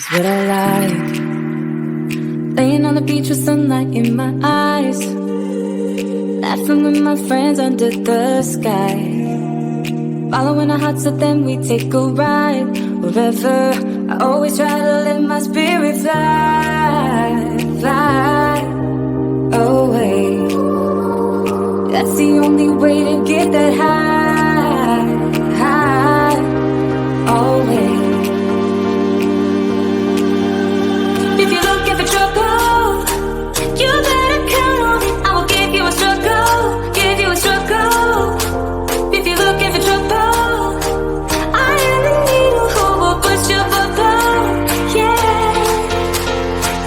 Here's what I like. Laying on the beach with sunlight in my eyes, laughing with my friends under the sky, following our hearts so then we take a ride. Wherever, I always try to let my spirit fly, fly away. That's the only way to get that high, high, always. If you're looking for trouble, you better count on me. I will give you a struggle, give you a struggle. If you're looking for trouble, I am the needle who will push your bubble, yeah.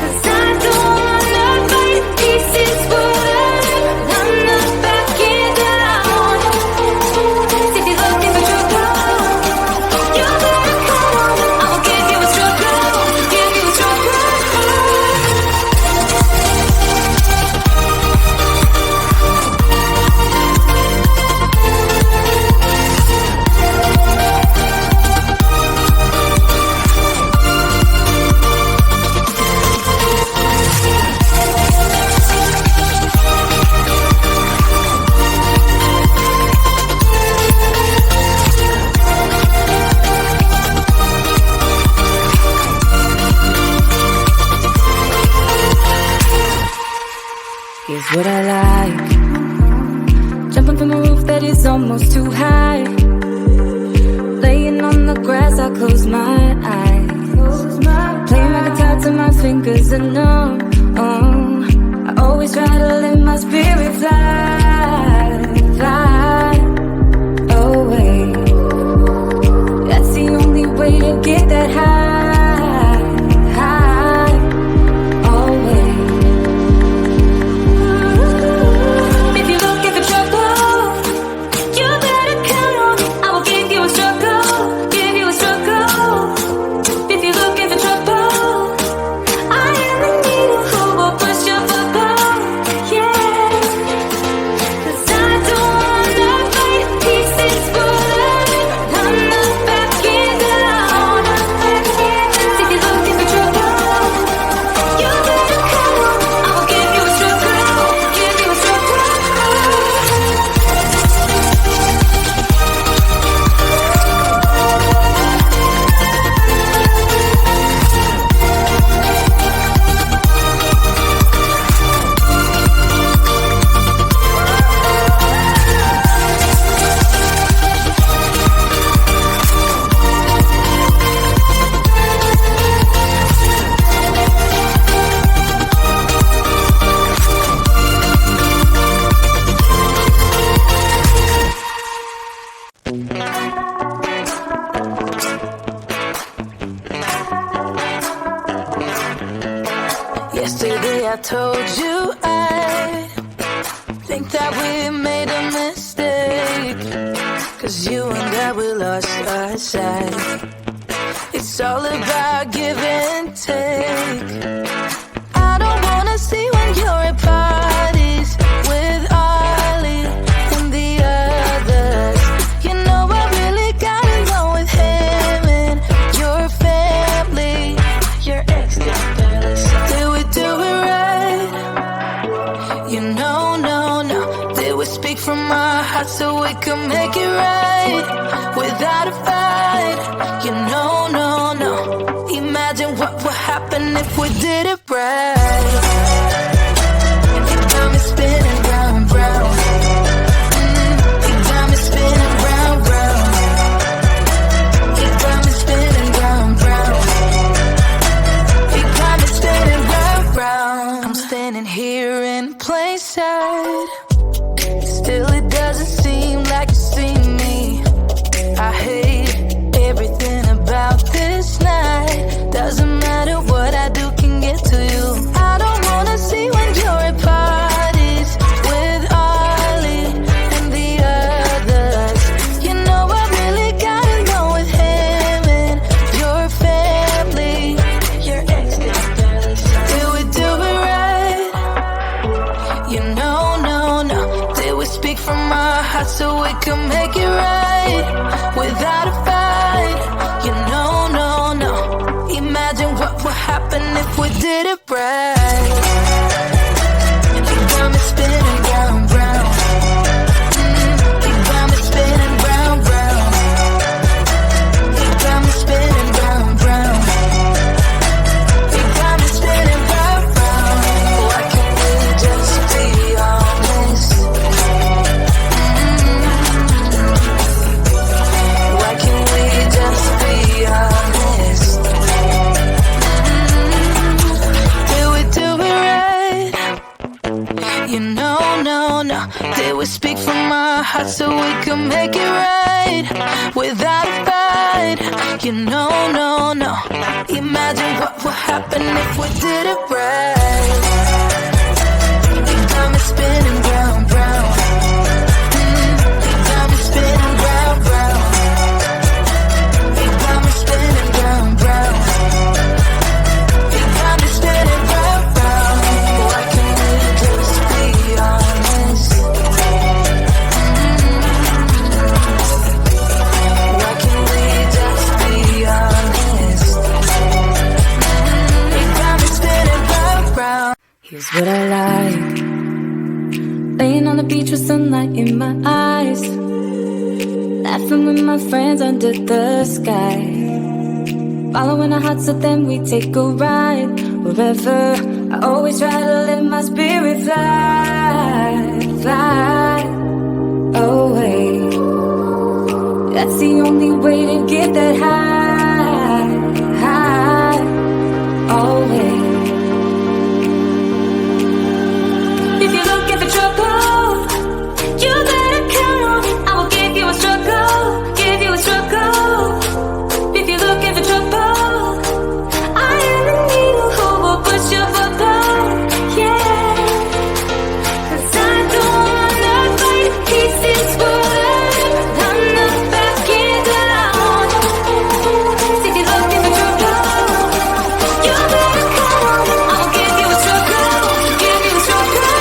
'Cause I don't wanna fight pieces for life. I'm not backing down. If you're looking for trouble, you better count on me. I will give you a struggle, give you a struggle. Here's what I like. Jumping from a roof that is almost too high, laying on the grass, I close my eyes, playing my guitar till my fingers are numb. I always try to let my spirit fly, fly away. That's the only way to get that high, high, always. If you're looking for trouble, you better count on me. I will give you a struggle, give you a struggle. If you're looking for trouble, I am the needle who will push your bubble, yeah. 'Cause I don't wanna fight pieces for life. I'm not backing down. If you're looking for trouble, you better count on me. I will give you a struggle, give you a struggle. Yesterday I told you I think that we made a mistake, 'cause you and I, we lost our sight. It's all about give and take. I don't wanna see when you're at parties with Ollie and the others. You know I really got along with him and your family, your ex did barely say. Did we do it right? You know, no. Did we speak from our hearts so we could make it right without a fight? You know, no. Imagine what would happen if we did it right. You got me spinning round, round. You got me spinning round, round. You got me spinning round, round. You got me spinning round, round. I'm standing here in plain sight, still it doesn't seem like you see me. I hate everything about this night. Doesn't matter what I do can get to you. I don't wanna see when you're at parties with Ollie and the others. You know I really got along with him and your family, your ex did barely say. Did we do it right? You know, no. Did we speak from our hearts so we could make it right without a fight? You know, no. Imagine what happen if we did it right? You got me spinning round, round. You got me spinning round, round. You got me spinning round, round. You got me spinning round, round. Why can't we just be honest? Why can't we just be honest? Did we do it right? You know, no. Did we speak from our hearts so we could make it right? Without a fight. You know, no. Imagine what would happen if we did it right. You got me spinning round, round. You got me spinning round, round. You got me spinning round, round. You got me spinning round, round. Why can't we just be honest? Why can't we just be honest? You got me spinning round, round. Here's what I like. Laying on the beach with sunlight in my eyes, laughing with my friends under the sky, following our hearts so then we take a ride. Wherever, I always try to let my spirit fly away. That's the only way to get that high, always. If you're looking for trouble, you better count on it. I will give you a struggle, give you a struggle. If you're looking for trouble, I am the needle who will push your bubble, yeah. 'Cause I don't wanna fight pieces for them. I'm not backing down. If you're looking for trouble, you better count on it. I will give you a struggle, give you a struggle.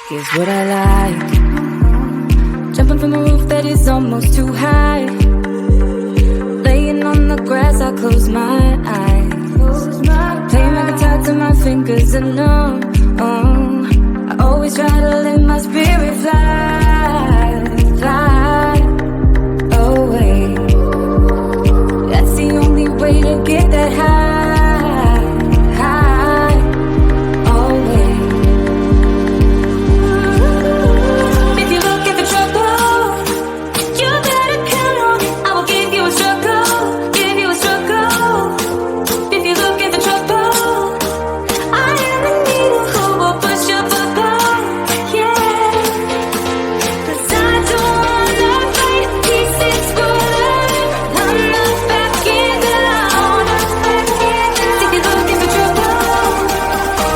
Here's what I like. Jumping from a roof that is almost too high. Laying on the grass, I close my eyes. Playing my guitar till my fingers are numb. I always try to let my spirit fly away. That's the only way to get that high, always. If you're looking for trouble, you better count on it. I will give you a struggle, give you a struggle. If you're looking for trouble, I am the needle who will push your bubble, yeah. 'Cause I don't wanna fight pieces for them. I'm not backing down. If you're looking for trouble,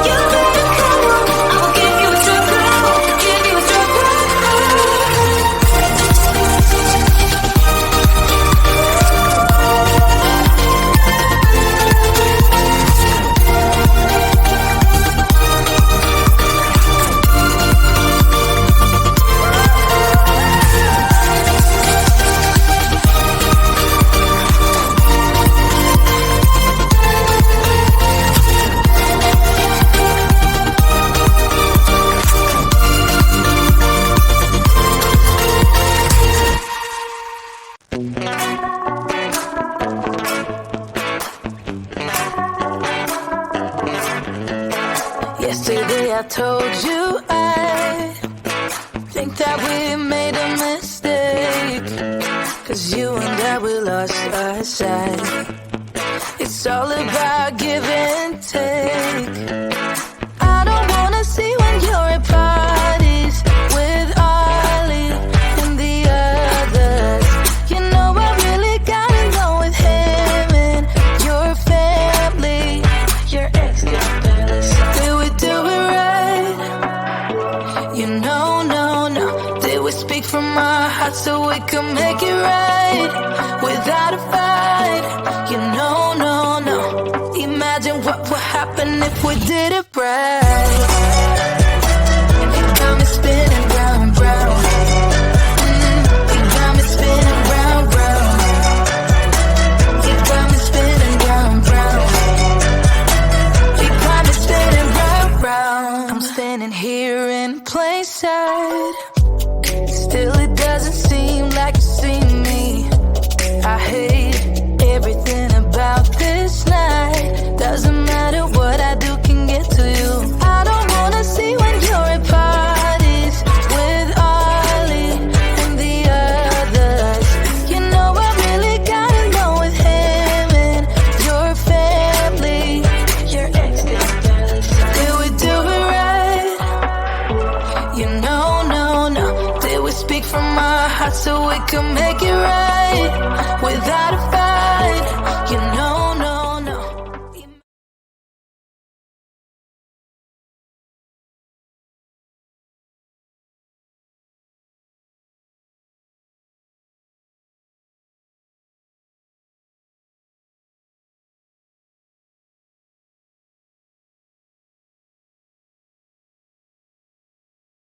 you better count on it. I will give you a struggle, give you a struggle. Yesterday I told you I think that we made a mistake. 'Cause you and I, we lost our sight. It's all about give and take. I don't wanna see when you're at parties with Ollie and the others. You know I really gotta know with him and hearts so we could make it right without a fight. You know, no, no. Imagine what would happen if we did it right. You got me spinning round and round. You got me spinning round, round. You got me spinning round, round. You got me spinning round, round. I'm standing here in plain sight. Still it doesn't seem like you see me. I hate everything about this night. Doesn't matter what I do can get to you. I don't wanna see when you're at parties with Ollie and the others. You know I really gotta know with him and your family. Your ex is jealous. Did we do it right? You know, no, no. Did we speak from our hearts so we could make it right without a fight?